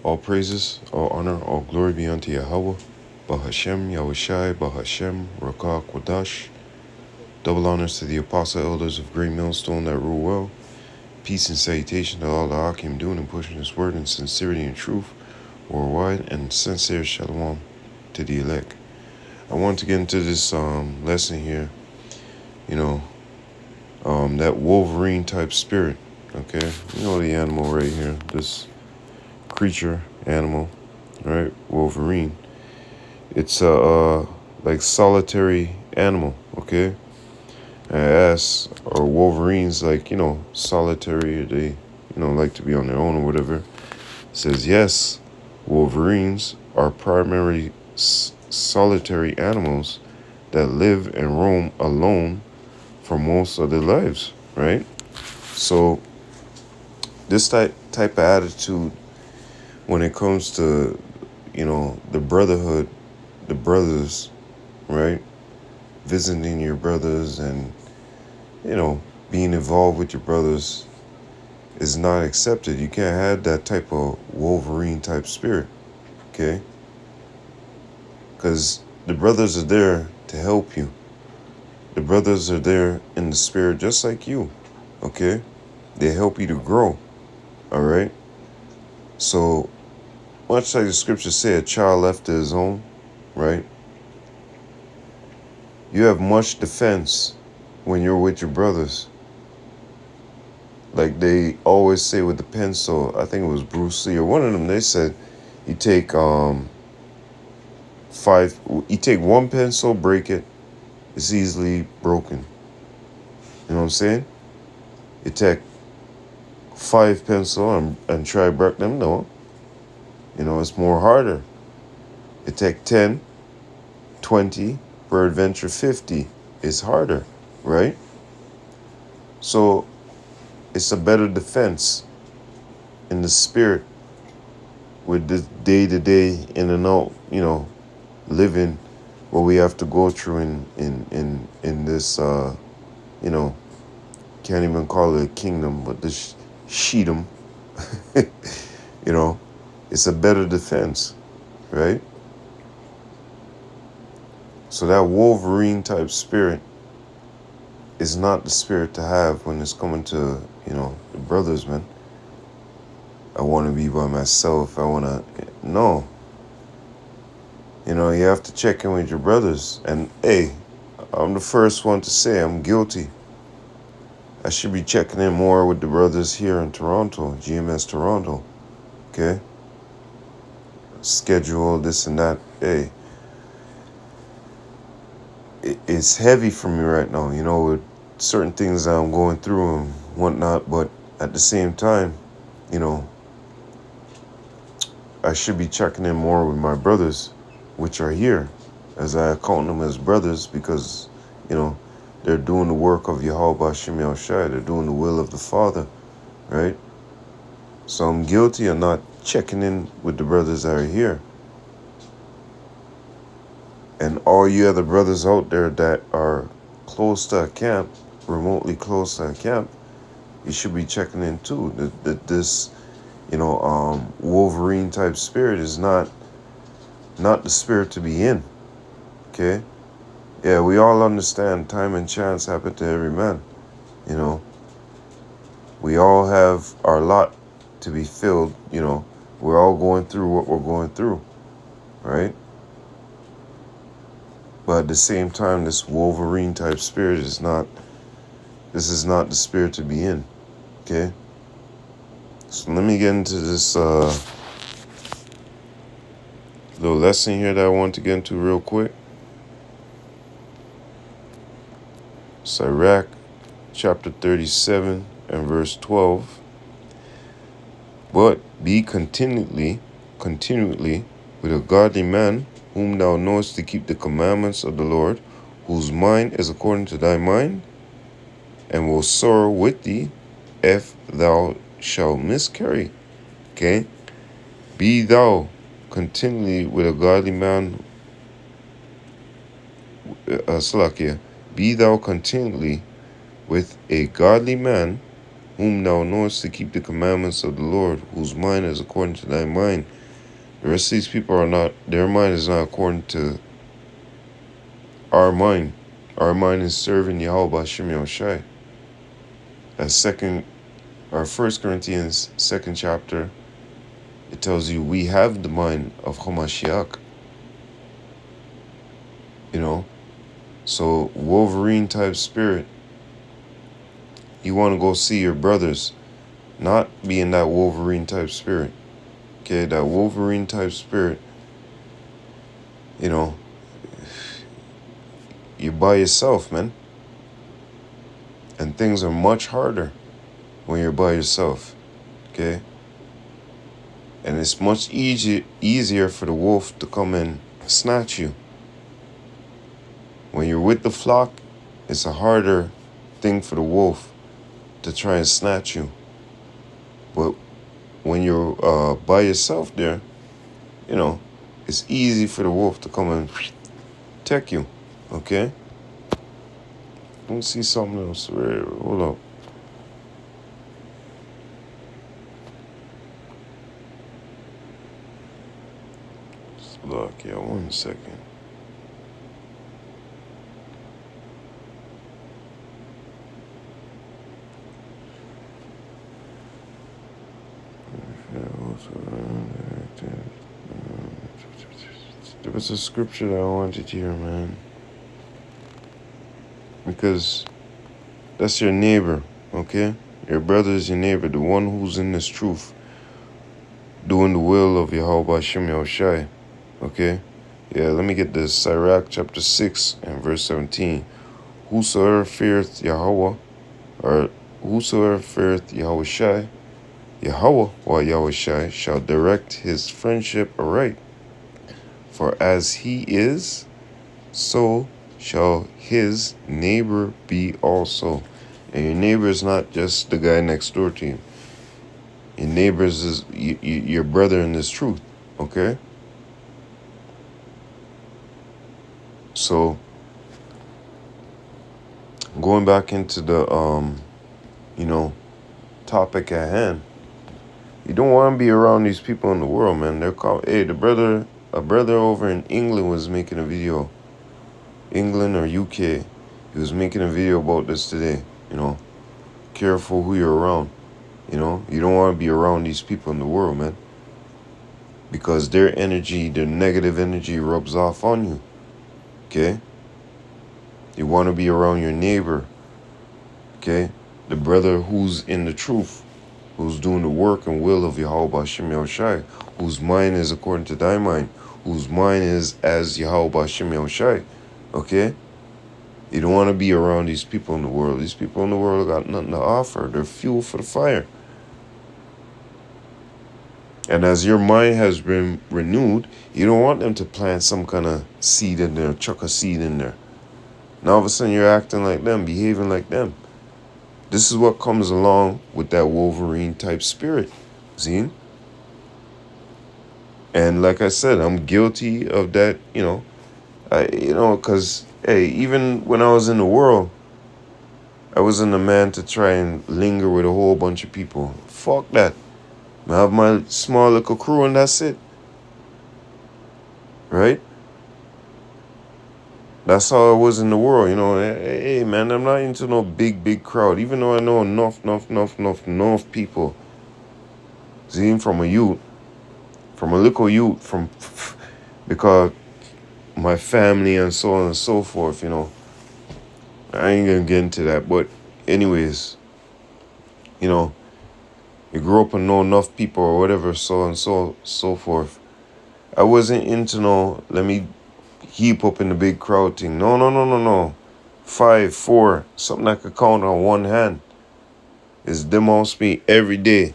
All praises, all honor, all glory be unto Yahweh, Bahashem, Yahushai, Bahashem, Rakah, Quadash. Double honors to the apostle elders of Great Millstone that rule well. Peace and salutation to all the Akim doing and pushing his word in sincerity and truth worldwide, and sincere shalom to the elect. I want to get into this lesson here, that Wolverine type spirit, okay? You know the animal right here, this creature, animal, right? Wolverine. It's a like solitary animal, okay? As or Wolverines, like, solitary, they, like to be on their own or whatever. It says, yes, Wolverines are primarily solitary animals that live and roam alone for most of their lives, right? So this type of attitude when it comes to, the brotherhood, the brothers, right? Visiting your brothers and, being involved with your brothers is not accepted. You can't have that type of Wolverine type spirit, okay? Because the brothers are there to help you. The brothers are there in the spirit just like you, okay? They help you to grow, all right? So, much like the scripture said, a child left to his own, right? You have much defense when you're with your brothers. Like they always say with the pencil, I think it was Bruce Lee or one of them, they said you take you take one pencil, break it, it's easily broken. You know what I'm saying? You take 5 pencil and try to break them, no. It's more harder. You take 10, 20, peradventure 50, it's harder, right? So it's a better defense in the spirit with the day-to-day in and out, living what we have to go through in this, can't even call it a kingdom, but this sheedom, it's a better defense, right? So that Wolverine type spirit is not the spirit to have when it's coming to, the brothers, man. I want to be by myself. No. You have to check in with your brothers. And, hey, I'm the first one to say I'm guilty. I should be checking in more with the brothers here in Toronto, GMS Toronto, okay? Schedule, this and that. Hey, it's heavy for me right now, with certain things that I'm going through and whatnot. But at the same time, I should be checking in more with my brothers, which are here, as I count them as brothers because, they're doing the work of Yahweh B'Shem Yahushai. They're doing the will of the Father, right? So I'm guilty of not checking in with the brothers that are here. And all you other brothers out there that are close to a camp, remotely close to a camp, you should be checking in too. This Wolverine type spirit is not the spirit to be in, okay? Yeah, we all understand time and chance happen to every man, We all have our lot to be filled, We're all going through what we're going through, right? But at the same time, this Wolverine type spirit is not the spirit to be in, okay? So let me get into this little lesson here that I want to get into real quick. Sirach chapter 37 and verse 12. But be continually with a godly man, whom thou knowest to keep the commandments of the Lord, whose mind is according to thy mind, and will sorrow with thee if thou shalt miscarry. Okay? Be thou continually with a godly man, Be thou continually with a godly man, whom thou knowest to keep the commandments of the Lord, whose mind is according to thy mind. The rest of these people are not, their mind is not according to our mind. Our mind is serving Yahweh Hashem Yahushai. First Corinthians 2nd chapter, it tells you we have the mind of Hamashiach. So Wolverine type spirit, you want to go see your brothers, not be in that Wolverine type spirit. Okay, that Wolverine type spirit, you're by yourself, man. And things are much harder when you're by yourself. Okay? And it's much easier for the wolf to come and snatch you. When you're with the flock, it's a harder thing for the wolf to try and snatch you. But when you're by yourself there, it's easy for the wolf to come and take you. Okay? Let me see something else. Hold up. Look, yeah, 1 second. There was a scripture that I wanted to hear, man. Because that's your neighbor, okay? Your brother is your neighbor, the one who's in this truth, doing the will of Yahweh Hashem Yahushai, okay? Yeah, let me get this. Sirach chapter 6 and verse 17. Whosoever feareth Yahweh, or whosoever feareth Yahushai, Yahweh or Yahushai shall direct his friendship aright. For as he is, so shall his neighbor be also. And your neighbor is not just the guy next door to you. Your neighbor is your brother in this truth, okay? So, going back into the, topic at hand, you don't want to be around these people in the world, man. They're called, a brother over in England was making a video. England or UK, he was making a video about this today. Careful who you're around. You don't want to be around these people in the world, man. Because their energy, their negative energy rubs off on you. Okay? You want to be around your neighbor. Okay? The brother who's in the truth, who's doing the work and will of Yahweh Hashem Yahushai, whose mind is according to thy mind, whose mind is as Yahweh Hashem Yahushai. Okay? You don't want to be around these people in the world. These people in the world got nothing to offer. They're fuel for the fire. And as your mind has been renewed, you don't want them to plant some kind of seed in there, chuck a seed in there. Now all of a sudden you're acting like them, behaving like them. This is what comes along with that Wolverine type spirit. See? And like I said, I'm guilty of that, because, hey, even when I was in the world, I wasn't a man to try and linger with a whole bunch of people. Fuck that. I have my small little crew and that's it. Right? That's how I was in the world, Hey, man, I'm not into no big crowd. Even though I know enough people. See, from a little youth, because my family and so on and so forth, I ain't gonna get into that. But anyways, you grow up and know enough people or whatever, so on and so forth. I wasn't into let me heap up in the big crowd thing. No. 5, 4, something I could count on one hand. It's demounts me every day.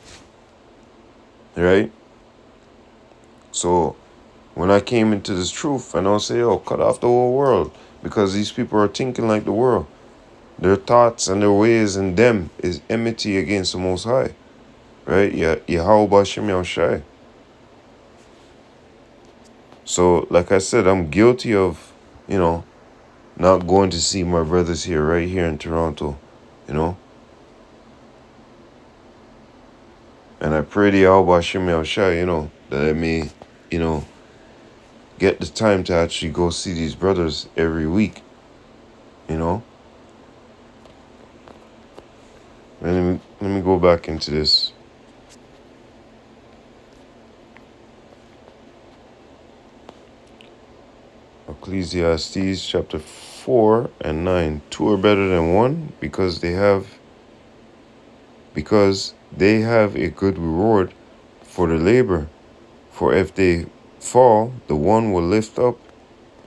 Right? So when I came into this truth, and I'll say, cut off the whole world. Because these people are thinking like the world. Their thoughts and their ways and them is enmity against the Most High. Right? Yahweh Hashem Yahushai. So, like I said, I'm guilty of, not going to see my brothers right here in Toronto, And I pray to Yahweh Hashem Yahushua, that I may, get the time to actually go see these brothers every week, you know. And let me go back into this. Ecclesiastes chapter 4 and 9. Two are better than one because they have a good reward for their labor. For if they fall, the one will lift up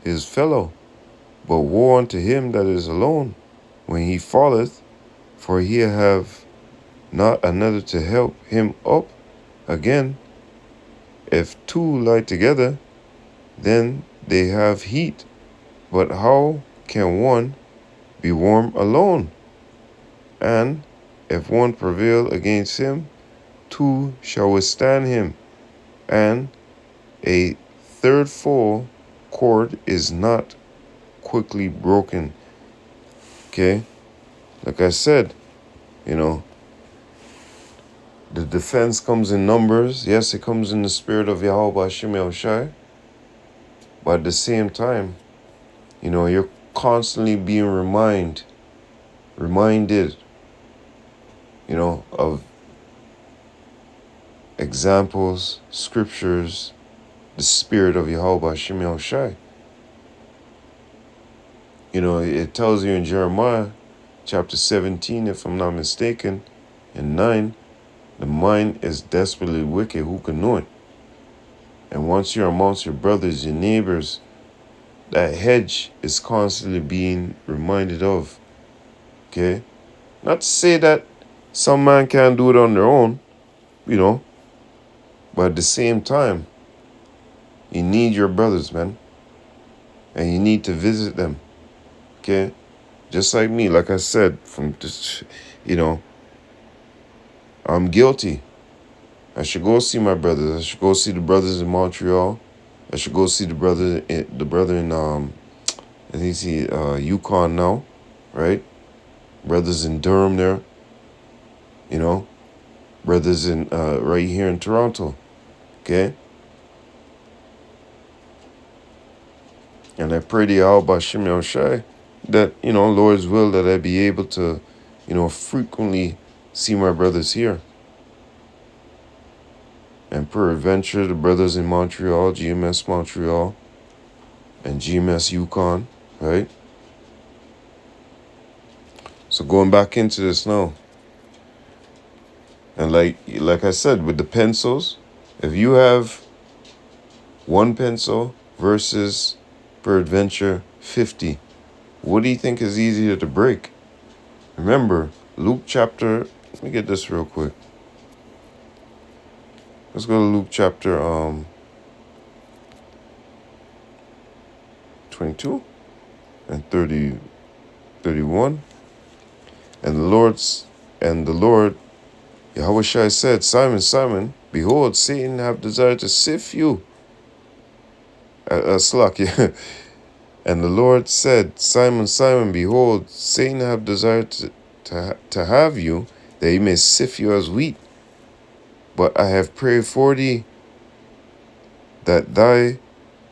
his fellow. But woe unto him that is alone when he falleth, for he have not another to help him up again. If two lie together, then they have heat. But how can one be warm alone? And if one prevail against him, two shall withstand him. And a third full cord is not quickly broken. Okay? Like I said, the defense comes in numbers. Yes, it comes in the spirit of Yahweh Hashem Yahushai. But at the same time, you're constantly being reminded, of examples, scriptures, the spirit of Yahweh Hashem Yahushai. It tells you in Jeremiah chapter 17, if I'm not mistaken, and 9, the mind is desperately wicked. Who can know it? And once you're amongst your brothers, your neighbors, that hedge is constantly being reminded of. Okay? Not to say that some man can't do it on their own, but at the same time, you need your brothers, man. And you need to visit them. Okay? Just like me, like I said, from just, I'm guilty. I should go see my brothers. I should go see the brothers in Montreal. I should go see the brother in I think see Yukon now, right? Brothers in Durham there. Brothers in right here in Toronto. Okay? And I pray to Yahweh Hashem Yahushai that, Lord's will, that I be able to, frequently see my brothers here. And peradventure, the brothers in Montreal, GMS Montreal, and GMS Yukon, right? So going back into this now. And like I said, with the pencils, if you have one pencil versus peradventure 50, what do you think is easier to break? Remember, Luke chapter, let me get this real quick. Let's go to Luke chapter 22 and 31. And the Lord, Yahweh Shai said, Simon, Simon, behold, Satan have desired to sift you. Yeah. And the Lord said, Simon, Simon, behold, Satan have desired to have you, that he may sift you as wheat. But I have prayed for thee, that thy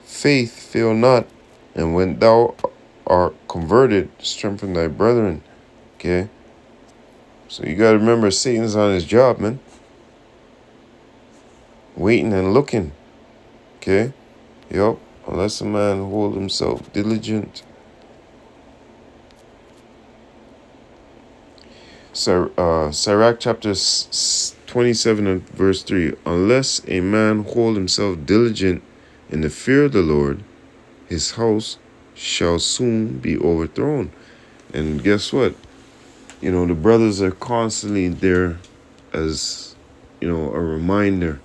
faith fail not, and when thou art converted, strengthen thy brethren. Okay? So you got to remember, Satan's on his job, man. Waiting and looking. Okay? Yup. Unless a man hold himself diligent. Sirach chapter 27 and verse 3. Unless a man hold himself diligent in the fear of the Lord, his house shall soon be overthrown. And guess what? The brothers are constantly there as, a reminder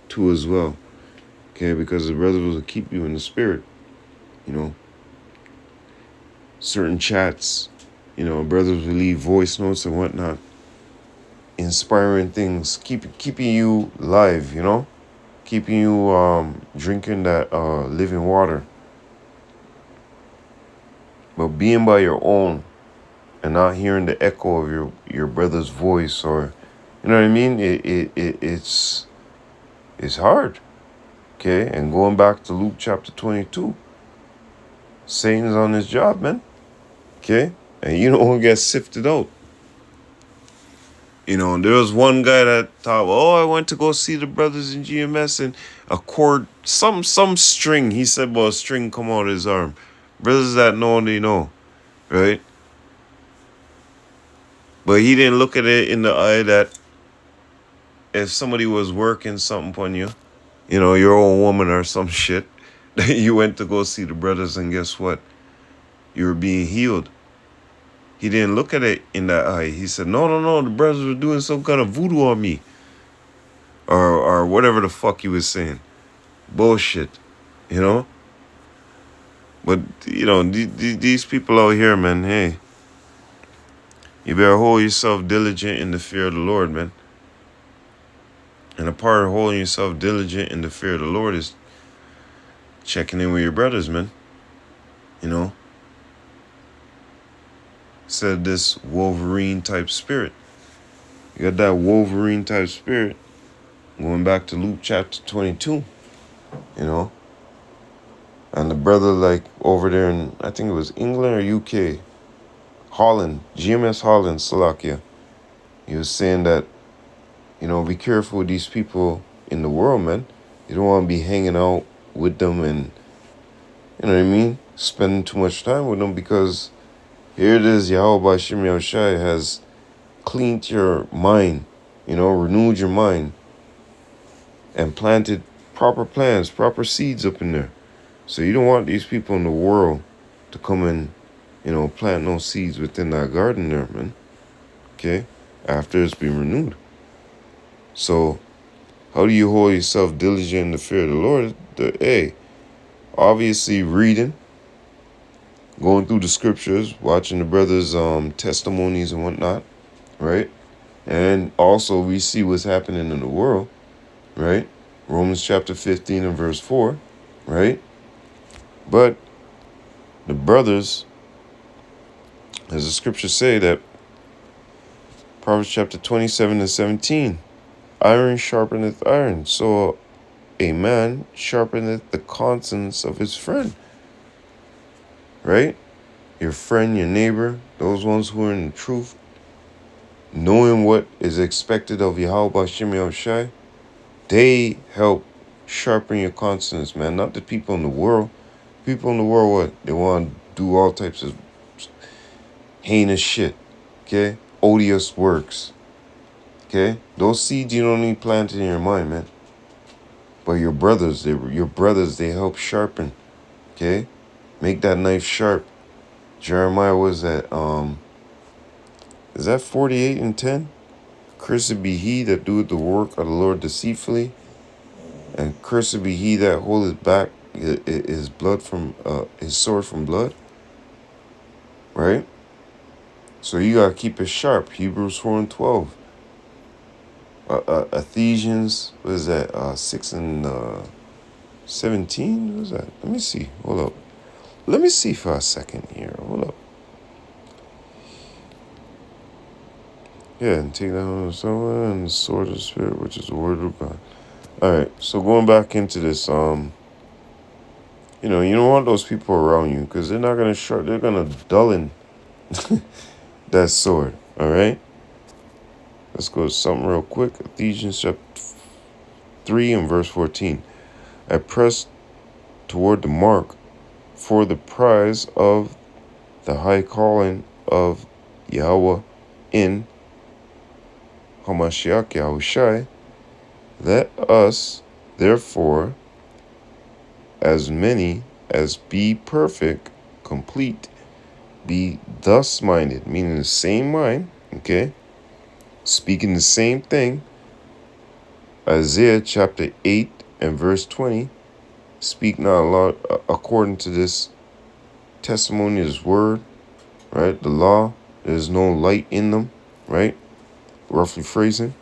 too as well. Okay, because the brothers will keep you in the spirit. Certain chats, brothers will leave voice notes and whatnot. Inspiring things, keeping you live, keeping you drinking that living water. But being by your own and not hearing the echo of your brother's voice or You know what I mean? It's hard. Okay, and going back to Luke chapter 22, Satan's on his job, man. Okay, and you know who gets sifted out. You know, there was one guy that thought, oh, I went to go see the brothers in GMS, and a cord, some string. He said, well, a string come out of his arm. Brothers that know, they know, right? But he didn't look at it in the eye that if somebody was working something on you, you know, your own woman or some shit, you went to go see the brothers, and guess what? You were being healed. He didn't look at it in that eye. He said, no, the brothers were doing some kind of voodoo on me. Or whatever the fuck he was saying. Bullshit, you know? But, you know, these people out here, man, hey, you better hold yourself diligent in the fear of the Lord, man. And a part of holding yourself diligent in the fear of the Lord is checking in with your brothers, man. You know? Said this Wolverine type spirit. You got that Wolverine type spirit. Going back to Luke chapter 22, you know? And the brother, like, over there in, I think it was England or UK, Holland, GMS Holland, Slovakia. He was saying that, you know, be careful with these people in the world, man. You don't want to be hanging out with them and, you know what I mean, spending too much time with them, because here it is, Yahweh Bashim Yahushai has cleaned your mind, you know, renewed your mind, and planted proper plants, proper seeds up in there. So you don't want these people in the world to come and, you know, plant no seeds within that garden there, man. Okay? After it's been renewed. So how do you hold yourself diligent in the fear of the Lord? Hey, obviously reading, going through the scriptures, watching the brothers' testimonies and whatnot, right? And also we see what's happening in the world, right? Romans chapter 15 and verse 4, right? But the brothers, as the scriptures say, that Proverbs chapter 27 and 17, iron sharpeneth iron, so a man sharpeneth the conscience of his friend, right? Your friend, your neighbor, those ones who are in the truth, knowing what is expected of Yahweh Bashim Yahushai, they help sharpen your conscience, man. Not the people in the world. People in the world, what? They want to do all types of heinous shit, okay? Odious works, okay? Those seeds you don't need planted in your mind, man. But your brothers, they help sharpen, okay? Make that knife sharp. Jeremiah was at, is that 48 and 10? Cursed be he that doeth the work of the Lord deceitfully, and cursed be he that holdeth back his blood from, his sword from blood, right? So you gotta keep it sharp. Hebrews 4 and 12. Ephesians, what is that? 6 and 17? What is that? Let me see. Hold up. Let me see for a second here. Hold up. Yeah, and take down someone and the sword of the Spirit, which is the word of God. All right. So going back into this, you know, you don't want those people around you, because they're not gonna they're gonna dullin that sword. All right. Let's go to something real quick. Ephesians chapter 3 and verse 14. I press toward the mark for the prize of the high calling of Yahweh in Hamashiach Yahushai. Let us, therefore, as many as be perfect, complete, be thus minded, meaning the same mind, okay? Speaking the same thing. Isaiah chapter 8 and verse 20. Speak not a lot according to this testimony, this word, right? The law, there's no light in them, right? Roughly phrasing.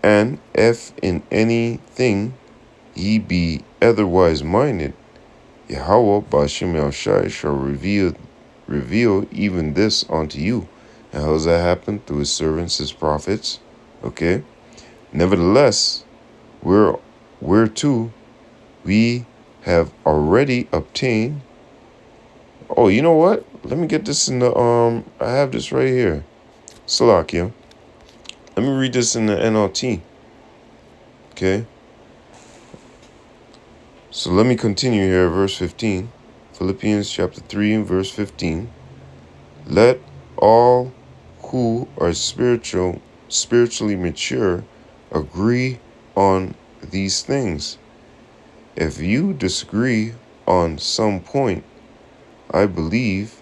And if in anything ye be otherwise minded, Yahweh Bashim Yahushai shall reveal even this unto you. And how does that happen? Through his servants, his prophets. Okay. Nevertheless, we're too, we have already obtained. Oh, you know what? Let me get this in the I have this right here. Salakia. Let me read this in the NLT. Okay. So let me continue here, verse 15. Philippians chapter 3 and verse 15. Let all who are spiritually mature agree on these things. If you disagree on some point, I believe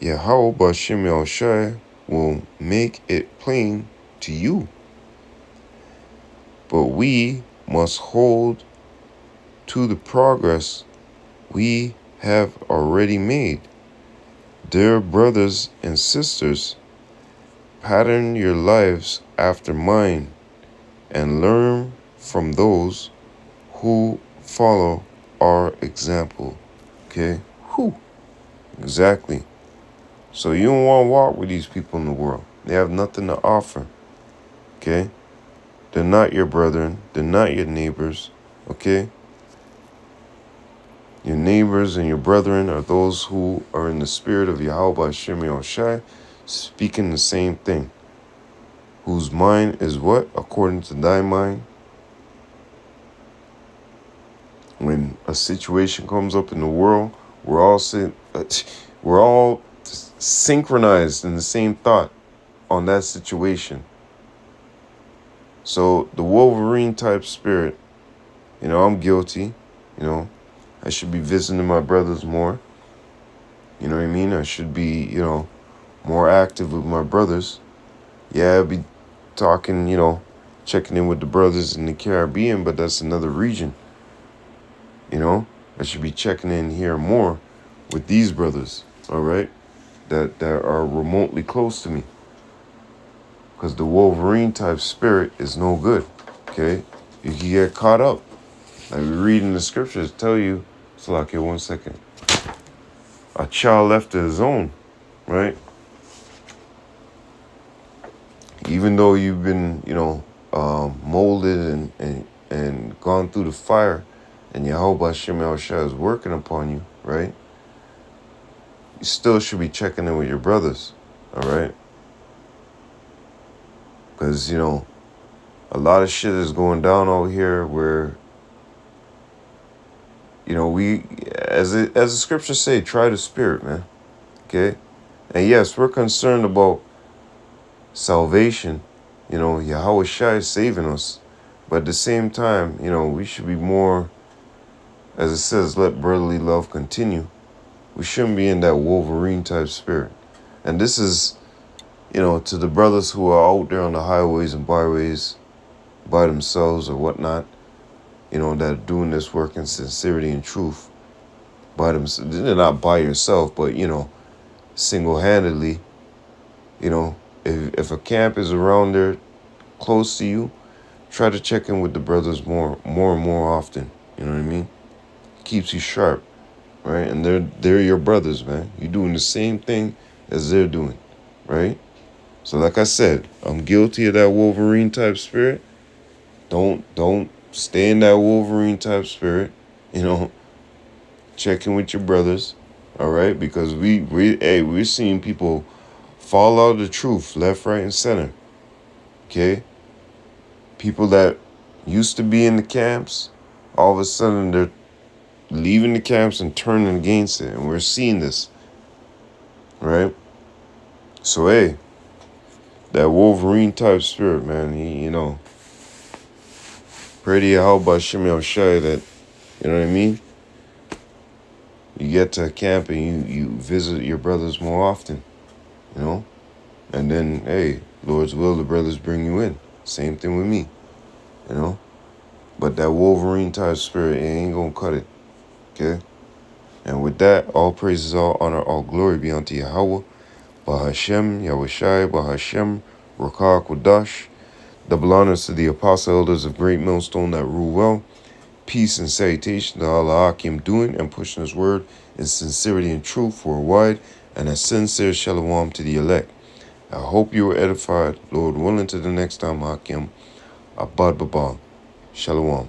Yahweh B'Shem Yahushai will make it plain to you. But we must hold to the progress we have already made. Dear brothers and sisters, pattern your lives after mine and learn from those who follow our example. Okay? Whew. Exactly. So you don't want to walk with these people in the world. They have nothing to offer. Okay? They're not your brethren. They're not your neighbors. Okay? Your neighbors and your brethren are those who are in the spirit of Yahweh Hashem Yahushai, speaking the same thing. Whose mind is what? According to thy mind. When a situation comes up in the world, we're all synchronized in the same thought on that situation. So the Wolverine type spirit, I'm guilty. I should be visiting my brothers more. You know what I mean? I should be, more active with my brothers. Yeah, I'd be talking, checking in with the brothers in the Caribbean, but that's another region. I should be checking in here more with these brothers, all right, that are remotely close to me. Because the Wolverine type spirit is no good, okay? You can get caught up. Like we read in the scriptures, tell you, Salakia, 1 second. A child left to his own, right? Even though you've been, molded and gone through the fire, and Yahweh Hashem Yahushua is working upon you, right? You still should be checking in with your brothers, all right? Because, a lot of shit is going down over here where, we, as the scriptures say, try the spirit, man, okay? And yes, we're concerned about salvation, Yahweh Shai is saving us. But at the same time, we should be more, as it says, let brotherly love continue. We shouldn't be in that Wolverine type spirit. And this is, to the brothers who are out there on the highways and byways by themselves or whatnot, that are doing this work in sincerity and truth by themselves. They're not by yourself, but, single-handedly, if a camp is around there close to you, try to check in with the brothers more and more often. You know what I mean? Keeps you sharp, right? And they're your brothers, man. You're doing the same thing as they're doing, right? So like I said, I'm guilty of that Wolverine type spirit. Don't stay in that Wolverine type spirit. Check in with your brothers, all right? Because we're seeing people fall out of the truth, left, right, and center. Okay? People that used to be in the camps, all of a sudden they're leaving the camps and turning against it. And we're seeing this. Right? So, hey, that Wolverine type spirit, man, pray to Yahweh Shem Yahushai that, you know what I mean? You get to a camp and you visit your brothers more often, And then, hey, Lord's will, the brothers bring you in. Same thing with me, But that Wolverine type spirit, it ain't gonna cut it, okay? And with that, all praises, all honor, all glory be unto Yahweh, Bahashem, Yahushai, Bahashem, Rakah Kodash. Double honors to the apostle elders of Great Millstone that rule well. Peace and salutation to Allah Akim doing and pushing his word in sincerity and truth worldwide. and a sincere shalom to the elect. I hope you were edified. Lord willing, to the next time, Hakim. Abad Babal. Shalom.